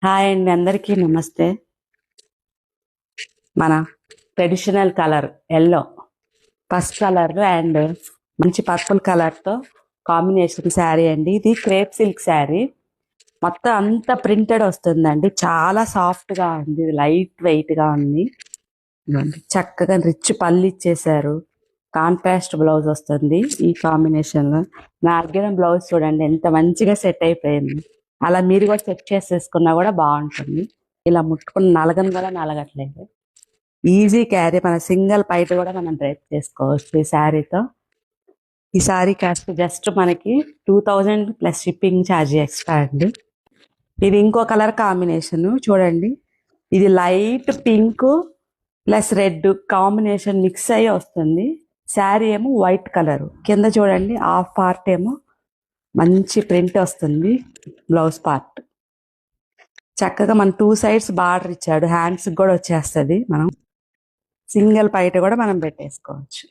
Hi అండి, అందరికీ నమస్తే. మన ట్రెడిషనల్ కలర్ ఎల్లో, పసుపు కలర్ అండ్ మంచి పర్పుల్ కలర్తో కాంబినేషన్ శారీ అండి. ఇది క్రేప్ సిల్క్ శారీ, మొత్తం అంతా ప్రింటెడ్ వస్తుందండి. చాలా సాఫ్ట్గా ఉంది, లైట్ వెయిట్గా ఉంది. చక్కగా రిచ్ పళ్ళు ఇచ్చేసారు. కాంట్రాస్ట్ బ్లౌజ్ వస్తుంది ఈ కాంబినేషన్లో. నా దగ్గర బ్లౌజ్ చూడండి ఎంత మంచిగా సెట్ అయిపోయింది. అలా మీరు కూడా సెట్ చేసేసుకున్నా కూడా బాగుంటుంది. ఇలా ముట్టుకుని నలగను కూడా నలగట్లేదు. ఈజీ క్యారీ, మన సింగిల్ పైట కూడా మనం డ్రైప్ చేసుకోవచ్చు ఈ శారీతో. ఈ శారీ కాస్ట్ జస్ట్ మనకి 2000 ప్లస్ షిప్పింగ్ ఛార్జ్ ఎక్స్ట్రా అండి. ఇది ఇంకో కలర్ కాంబినేషన్ చూడండి. ఇది light pink plus red combination mix అయ్యి వస్తుంది. శారీ ఏమో వైట్ కలర్, కింద చూడండి హాఫ్ పార్ట్ ఏమో మంచి ప్రింట్ వస్తుంది. బ్లౌజ్ పార్ట్ చక్కగా మన 2 సైడ్స్ బార్డర్ ఇచ్చాడు, హ్యాండ్స్ కూడా వచ్చేస్తుంది. మనం సింగిల్ పైట కూడా మనం పెట్టేసుకోవచ్చు.